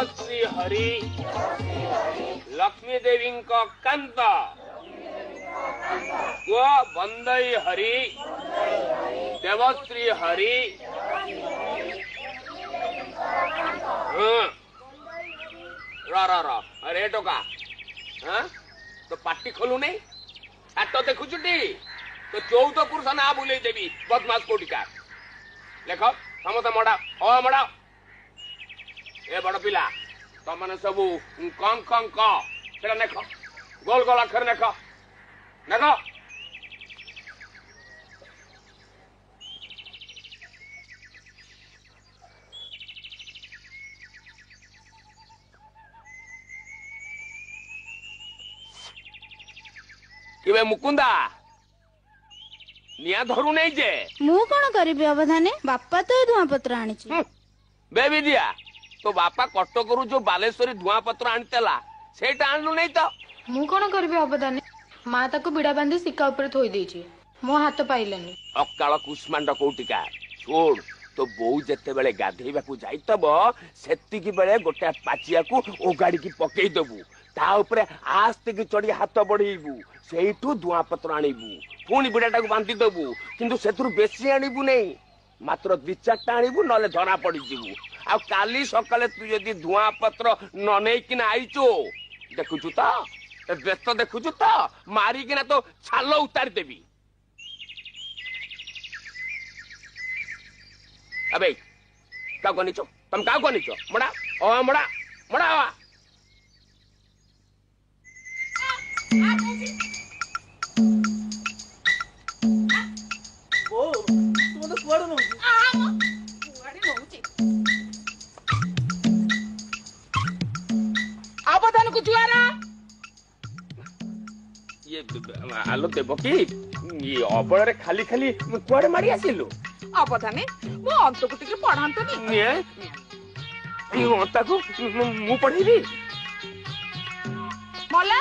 देवश्री हरि लक्ष्मी देवी कांत वंदई हरि देवश्री हरि अरे टोका हाँ तो पार्टी खोलू नहीं छाट देखुचुटी तो 14 पुरुष ना बुले देवी बदमाश कोटिका लेख समस्त मड़ा ओ मड़ा ए बड़ पिला तुम सब कं कं कड़ा नेख गोल गोल अक्षर नेख नेख कि मुकुंदा निया धरू नहीं जे मु कौन करी अवधाने बापा तो धुआ पत्र आनी बेबी दिया तो बापा कटक जो बालेश्वरी धुआ पत्र आनीला सेटा आणलु नहीं तो मु कौन करी अवधाने माँ ताको बिड़ा बांधी सिक्का ऊपर थोई देछि मो हाथ पाइलानी अकाल कुष्मांड कोटिका छोड़ तो बो जेते बेले गाधेबा को जाइतब सेतिकी बेले गोटे पाचिया को ओगाड़ी की पकई दबु ता ऊपर आस्ते की चढ़ी हाथ बढ़ेबू सेठू धुआ पत्र आणबू पुणी बिड़ाटा को बांधी दबू किंतु सेथुरु बेसी आणबू नहीं मात्र 2-4टा आणबू नले धरा पड़ी जीवू आ काली सकाले तू यदि धुआ पत्र न नहीं किना आइचो देखुचु तो व्यस्त देखुचु तो मारी किना तो छाल उतारी देबी अबे का कोनिचो तुम का कोनिचो मड़ा ओ मड़ा मड़ा अवधान को जुआरा ये आलो देव कि ये अबଳରେ खाली खाली कुआडे मारी आसिलु अवधाने मो अंत को टिके पढ़ांतो नी ये अंताको मु पढ़ेबी मला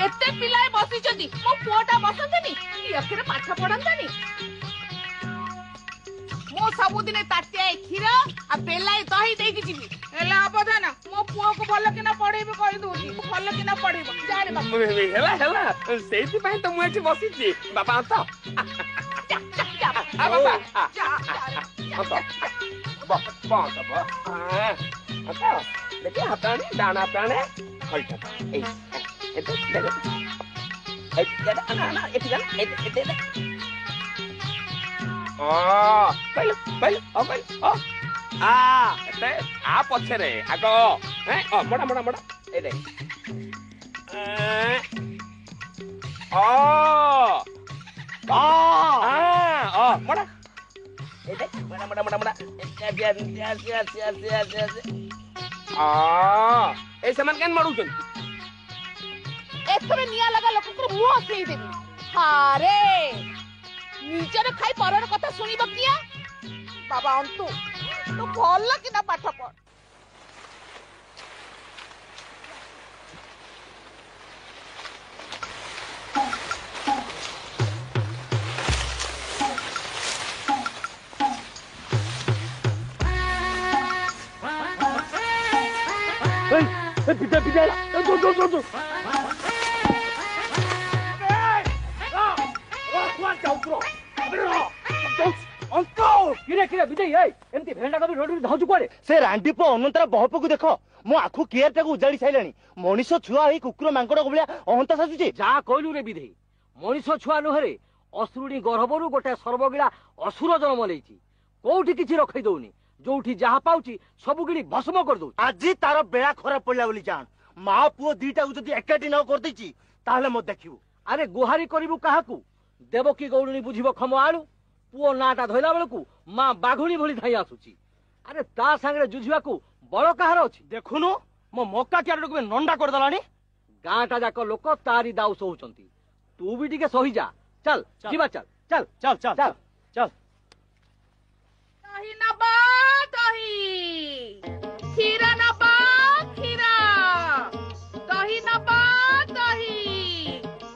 एते पिलाए बसी जदी मो पुआटा बसंतनी एखरे पाठ पढ़ंतनी मो सबुदिने ताटिया खीर आ बेलाए दही देकी जीवी एला अवधान मो पुओ को भल केना पढ़ेबे कहि दोती भल केना पढ़ेबो जाने बाबा हेला हेला सेति पई तो मु एठी बसी छी बाबा अंत आ बाबा अंत बाबा अंत देखि हाताने दाना ताने हल्टा ए एते देखो एते ना ना एते ना एते पहले पहले ओ एते आ पछे रे आगो हैं मड़ा मड़ा मड़ा ए दे मड़ा ए दे मड़ा मड़ा मड़ा मड़ा ए समान केन मारू छन एथरे निया लगा लोक को मुंह सेई देबी हारे निजरे खाई परर कथा सुनिब किया बाबा अंतु तो भल कि ना पाठ पढ़ पिता पिता दो से रांडीप अनंतरा बहप को देख मो आखु केयर टाक उजाड़ी साइलानी मनीष छुआ ही कुकुर मांकड़ भलिया अहंता साजुचे जा कहलु रे विधे मनीष छुआ नुहरे असुरुणी गर्भरू गोटे सर्वगिड़ा असुर जन्म लेछि कोठी किछि रखै दउनी जोठी जहा पाउची सब गिड़ी भस्म कर दउ आज तार बेड़ा खराब पड़ला बोली जान मां पुओ दीटा जदी एकाटी न कर देछि ताहले मो देखिबू अरे गुहारी करिबू काहाकू देवकी गौड़नी बुझिबो खम आलू पुओ नाटा धइला बेलकू मां बाघुणी भली धाई आसुची अरे ता संगे जुझिबाकू बड़ कहार अछि देखुनु मो मक्का क्याडो को नंडा कर दलानी गांटा जाक लोक तारी दाउ सोहुचंती तू भी टिके सही जा चल जीवा चल चल चल चल चल चल दही नबा दही खीरा नबा खीरा दही नबा दही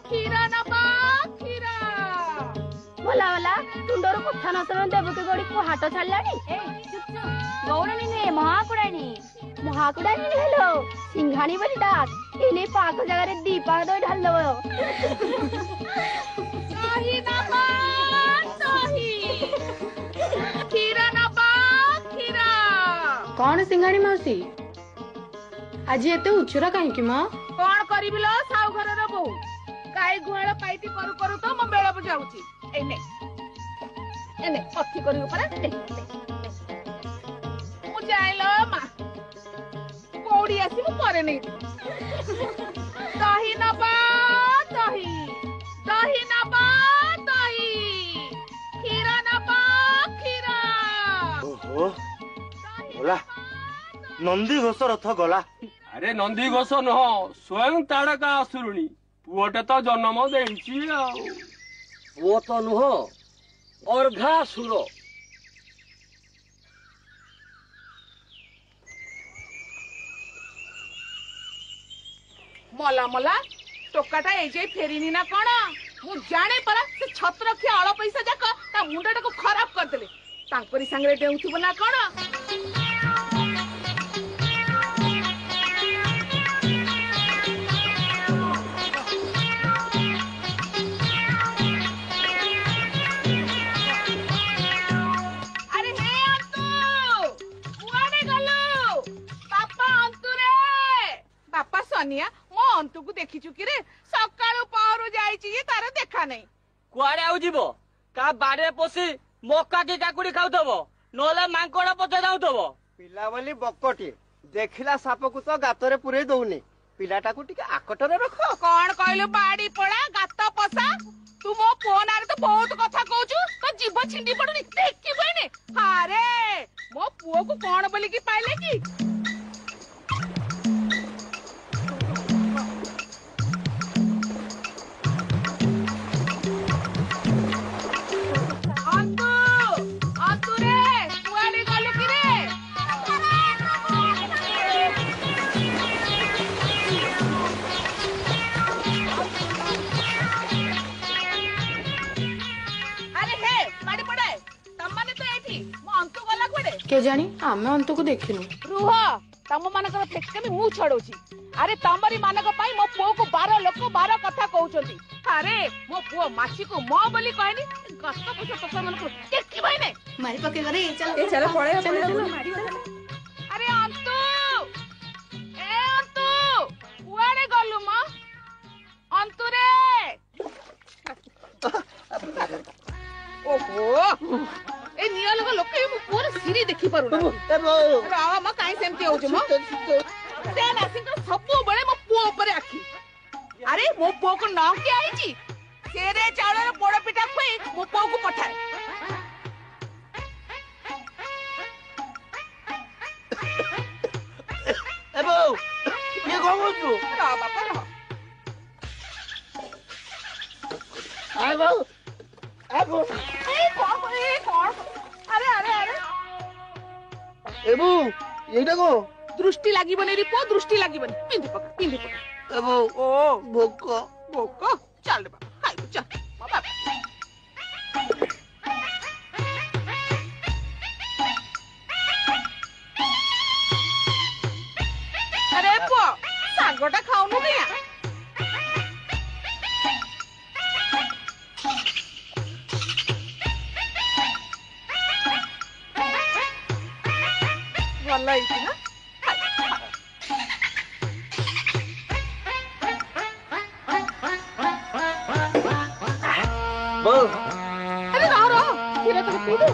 खीरा नबा खीरा भला भला तुंडर कथा न देवकी गड़ी को हाट छाड़लानी ए चुप चुप गौरणी ने महाकुड़ानी ମହାକୁ ଡାକି ହେଲୋ ସିଂଘାଣି ବୋଲି ଡାକ ଏନେ ପାକ ଜାଗାରେ ଦି ପାକ ଦଇ ଢାଲ ଦବ ଦହି ନବା ଦହି କ୍ଷୀର ନବା କ୍ଷୀର କଣ ସିଙ୍ଗାଣି ମାଉସୀ ଆଜି ଏତେ ଉଚ୍ଚର କାହିଁକି ମ କଣ କରିବି ଲୋ ସାଉ ଘରର ବୋହୁ ଗାଈ ଗୁହାଳ ପାଇଟି କରୁ କରୁ ତ ମୋ ବେଳ ବୁଝାଉଛି ଏନେ ପଥି କରିବୁ ପରା ମୁଁ ଯାଇଲ ମା କୋଉଠି ଆସିବୁ ପରେ ନେଇ ଦହି ନବା ଦହି ଦହି ନବା ଦହି କ୍ଷୀର ନବା କ୍ଷୀର ଓହୋ ଗଲା ନନ୍ଦୀ ଘୋଷ ରଥ ଗଲା ଆରେ ନନ୍ଦୀ ଘୋଷ ନୁହଁ ସ୍ୱୟଂ ତାଡ଼କା ଅସୁରୁଣୀ ପୁଅଟେ ତ ଜନ୍ମ ଦେଇଛି ଆଉ ପୁଅ ତ ନୁହଁ ଅର୍ଘାସୁର ମଲା ମଲା ଟୋକାଟା ଏଇ ଯାଇ ଫେରିନି ନା କଣ ମୁଁ ଜାଣେ ପରା ସେ ଛତ୍ରଖିଆ ଅଳ ପଇସା ଯାକ ତା ମୁଣ୍ଡଟାକୁ ଖରାପ କରିଦେଲେ ତାଙ୍କରି ସାଙ୍ଗରେ ଡେଉଁଥିବ ନା କଣ सोनिया मो अंतु को देखिचु कि रे सकाळु पहरु जाईची तार देखा नहीं कुआड़े आउ जीवो का बाड़े पोसी मक्का की काकुड़ी खाउथबो नोले मांकड़ा पचा जाउथबो पिला बोली बकटी देखिला साप को तो गातरे पुरे दउनी पिलाटा को टिके आकटरे रखो कौन कहलु बाड़ी पड़ा गात पसा तू मो फोन आरे तो बहुत कथा कहूचु तो जीव छिंडी पडुनी देखि बइने हारे मो पुओ को कौन बोली की पाइले की के जानी आमे अंत को देखिनु रुह तम मानकर फेकमी मु छड़ौची अरे तमरी मानक पाई मो पुओ को 12 लोक 12 कथा कहउचंती अरे मो पुओ माछी को मो बोली कहनी गत पछ टोका मन को देखि बइने मारी पके करे चल चलो पड़े अरे अंतु ए अंतु कुआड़े गलु म अंतु रे ओहो ए निया लोग लोक मु पुओर सिरी देखि पारु ना राव म काई सेमती होउ म से नासिंग सब बळे मो पुओ ऊपर आखी अरे मो पुओ को नाम के आईची सेरे चावल पोड़ पिठा खुई मो पुओ को पठाए एबो ये गमो तू रा बापा रा आय बाऊ एबो ए कौन अरे अरे अरे एबो एटा को दृष्टि लागिबनी रे पुओ दृष्टि लागिबनी पिंदी पका एबो ओ भोक भोक चल रे बाबा खाइ चल बाबा अरे पुओ सागटा खाउनु किया भल है ना अरे रहो खीर तो पी दो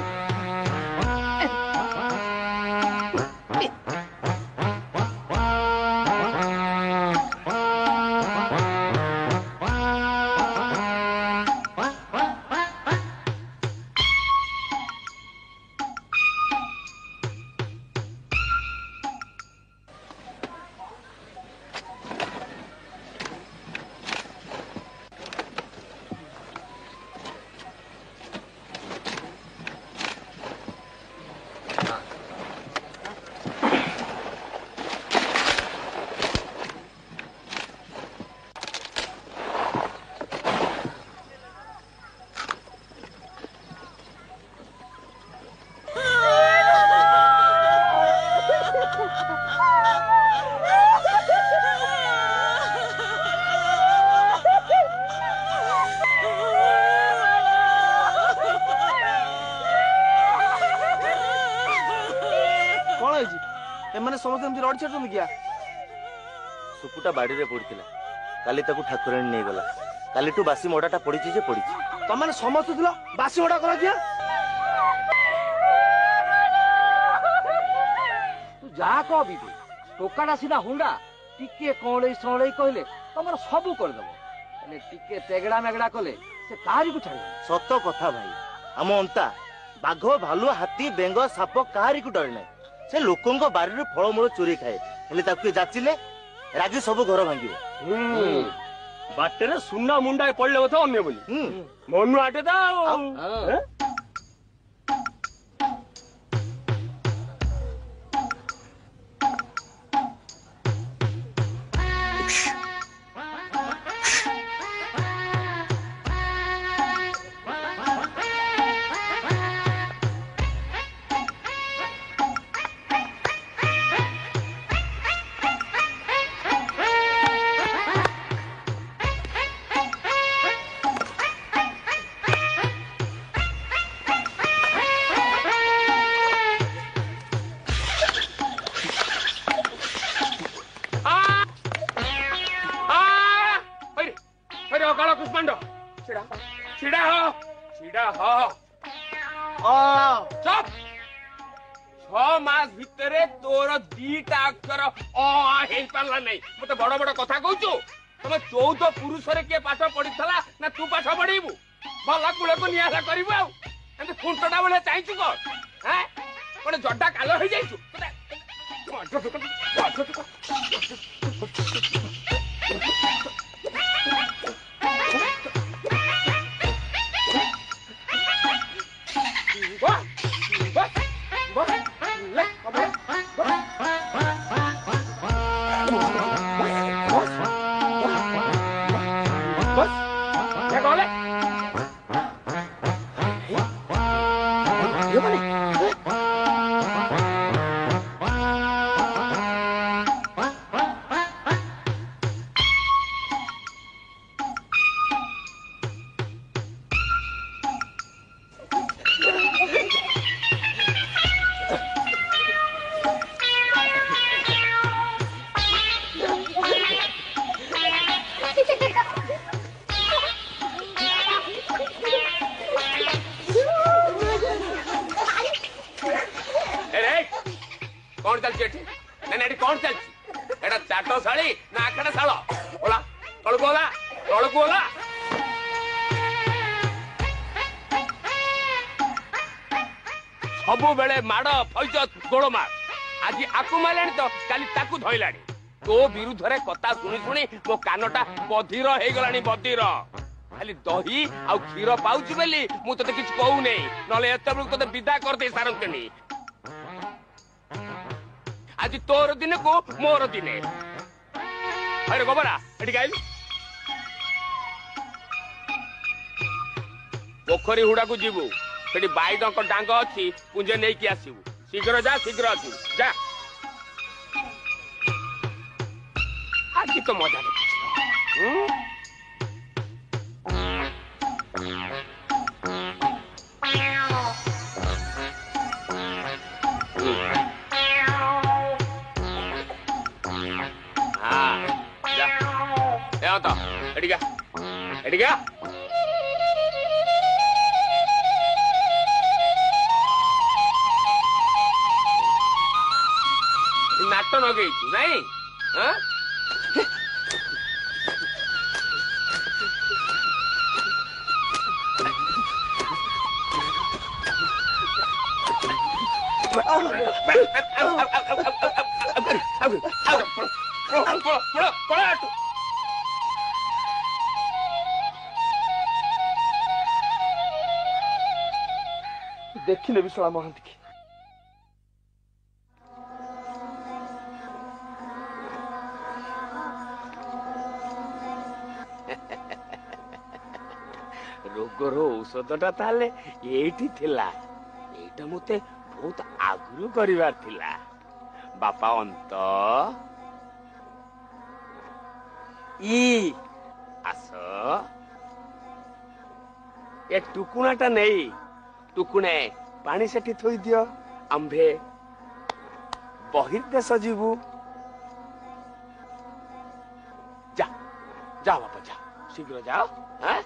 एमाने समस्त एमती रड छाड़छन किया सुपुटा बाड़ी रे पड़िथिला काली ताकू ठाकुराणी नै गला कालीटू बासी मोडाटा पड़िछि जे पड़िछि तमाने समस्त थिला बासी मोडा करा दिया तू जा कह बीबी टोकाटा सीधा हुंडा टिके कौड़े सौड़े कहले तमर सबू कर दबो अने टिके तेगड़ा मेगड़ा कले से काहारी को छाड़ सत कथा भाई आम अंता बाघ भालू हाथी बेंग साप काहारी को डरे ना से लोकंको बारी फलमूल चोरी खाए हेले ताकू जाचिले रागी सब घर भांगिबो बाटेरे सुना मुंडा पड़ले बता अन्य बोली मनु आटे दा तोर दीटा अक्षर पारा नहीं मत बड़ बड़ कथा कहचु तुम 14 पुरुष के पाठ पढ़ी ना तू पाठ पढ़ेबू भला कूल को निया करू खुंटटा बेले चाहचु कौन जड्डा काल हो जाइछु कौन चलती कौन चलती एटा चाटो शाली ना आखड़ा शाल ओला तलको ओला सबु बेले माड़ फैजत गोड़ मार आज आकु मारलानी तो काली ताकू धइलानी तो विरुद्ध रे कथा सुनी सुनी मो कानटा बधिर हे गलानी बधिर खाली दही आ क्षीर पाउची बेली मु तते किछ कहू नै नले एते बेल तते विदा कर दे सारंतनी आज तोर दिन को मोर दिने अरे गोबरा एटी गाइल पोखरी हुडा को जीवु सेठी बाइड को डांग अछि पुंजे नै कि आसीबु शीघ्र जा शीघ्र आसीबु जा आज तो मजा ले एडिगा नाट नगे नहीं देखिले विशाला महांती की रोगर औषधटा ताले एठी थिला एटा मते बहुत आगुरु करिवार थिला बापा अंत ई आस ए टुकुणाटा नहीं टुकुणे पानी सेठी थोई दियो आंभे बहिर्देश जीवु जा जा बापा जा शीघ्र जाओ हाँ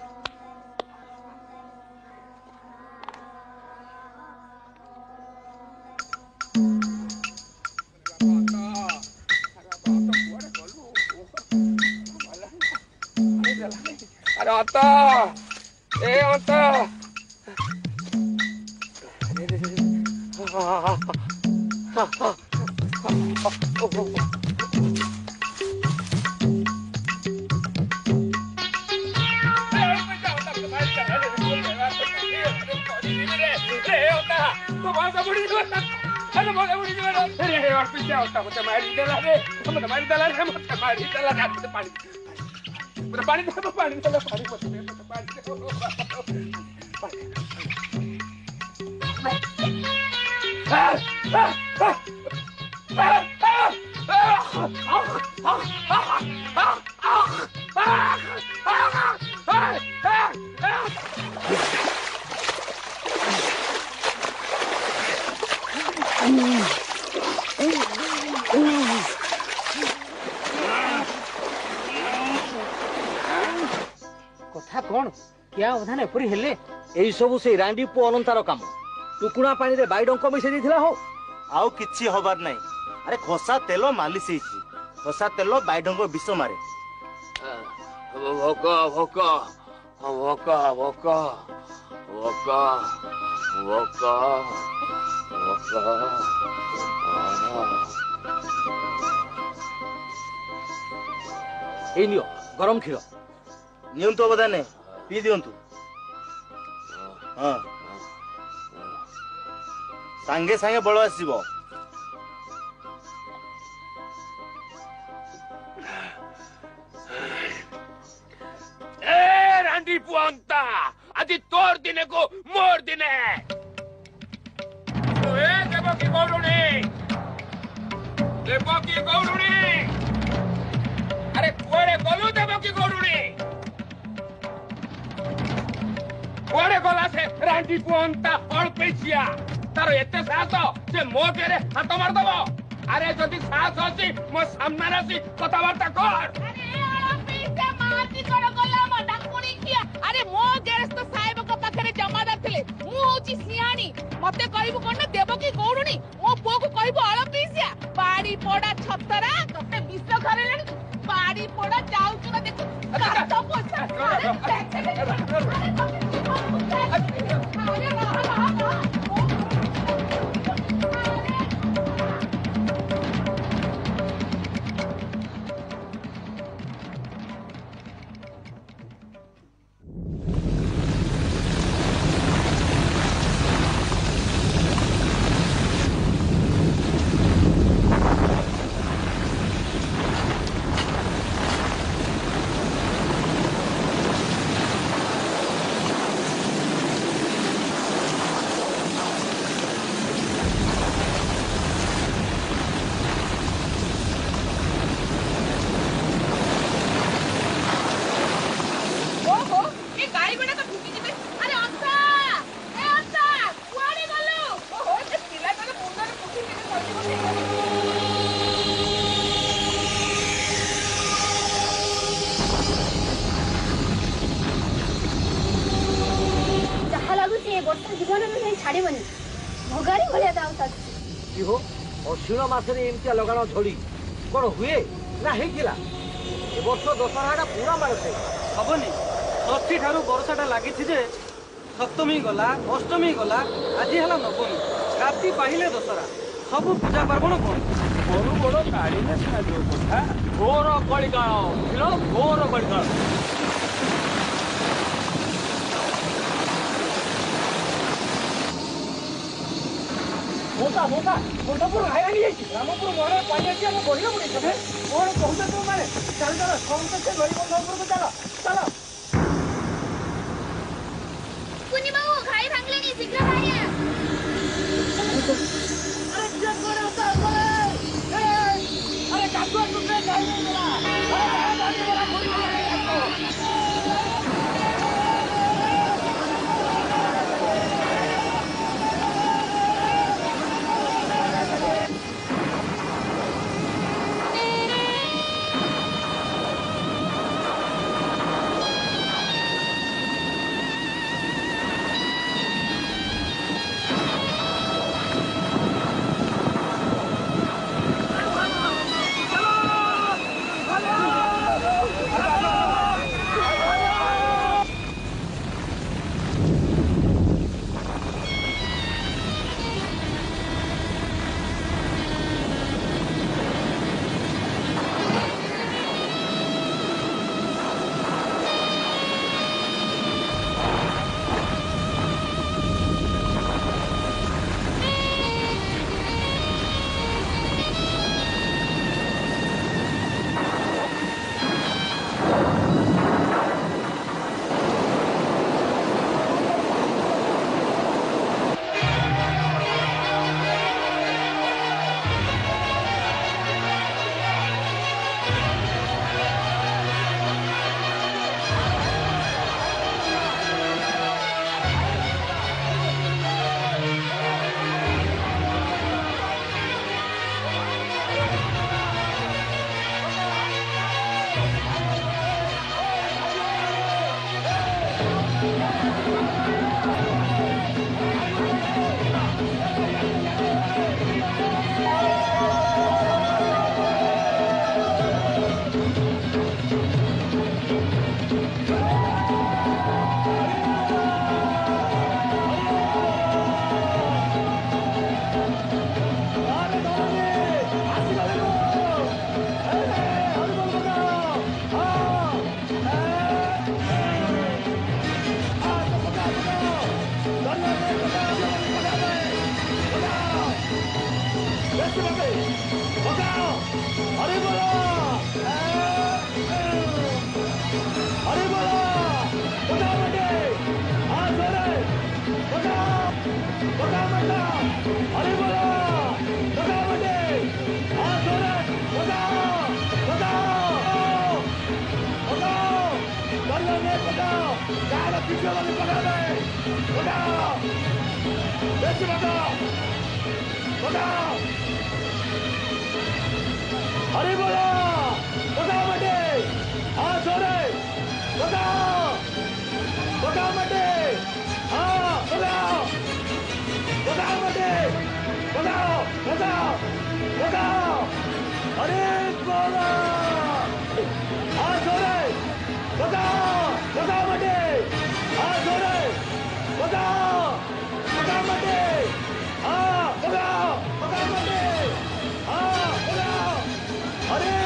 अरे आता ए आता पानी दे पानी दे कथा कौन क्या अवधान एपरी हेले एई सब से रांडी पु अनंतार काम टुकुणा पानी रे बाइडंक मिसे दिथिला हो आउ किछि हबार नाही अरे खोसा तेल मालिश ହେଇଛି खोसा तेल बाइडंक विष मारे भोक भोक भोक भोक भोक भोक एई नियो गरम खीर नियंतु अवधाने पी दियंतु हाँ सांगे सांगे बल आसीबो ए रांडी पुअंता आज तोर दिने को मोर दिने ए देवकी गौरुणी अरे कुआड़े गलु देवकी गौरुणी कुआड़े गला से रांडी पुअंता अल्पेसिया तार एते साहस जे मो देरे हाथ मार दबो अरे जदि साहस अछि मो सामने आसी कथाबार्ता कर अरे अल्पेसिया मारती कर गला म डाकुणी किया अरे मो गेरेस तो साहेब को पाखरे जमादार थिले मु होची सियाणी मते कहबो कोन देवकी गौरुणी मो पो को कहबो अल्पेसिया बाड़ी पड़ा छतरा तते विष घरेलेनी बाड़ी पड़ा जाऊ कि देखो काट पोछा छाड़बनी भगारी भलिया दाऊ की हो अश्विन मासरे एमतिया लगाण झड़ी कौन हुए ना हेकिला ए वर्ष दशहराटा पूरा मारते हबनी षष्ठी ठारू बरसाटा लागी जे सप्तमी गला अष्टमी गला आज है नवमी राति पाहिले दशहरा सब पूजा पार्वण कौन बड़ बड़ गाड़ी में साजो कथा घोर कलिकाल घोर कलिकाल मोटा मोटा मोटापुर हाईरानी रामपुर मोड़ पाई हम बढ़िया पड़े तमें कौन कहते तुम मैंने चल चल समस्त से गरीब बंधुपुर को चलो चलो कुनी बाबू खाई भांगलेनी शीघ्र भाया अरे क्या करे होता है अरे काकुआ तुमने जाई नहीं मिला अरे गाड़ी वाला खोल अरे बोला बगाओ मटे हाँ छोरे बगाओ बगाओ मटे हाँ बगाओ बगाओ मटे बगाओ बगाओ बगाओ अरे बोला हाँ छोरे बगाओ बगाओ मटे हाँ छोरे बगाओ बगाओ मटे हाँ बगाओ बगाओ मटे हाँ बगाओ अरे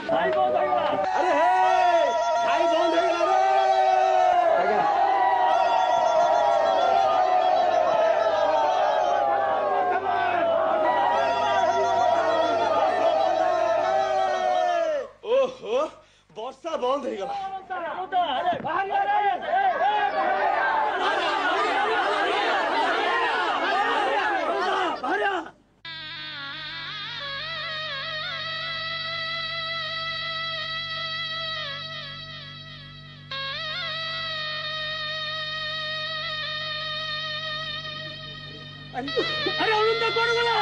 भाई बंद हो गया अरे हे भाई बंद हो गया रे ओहो वर्षा बंद हो गया अरे अलुंदा कौन गला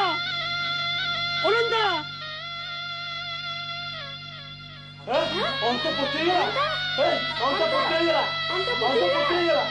अलुंदा अंत पुत्री गला अंत पुत्री गला अंत पुत्री गला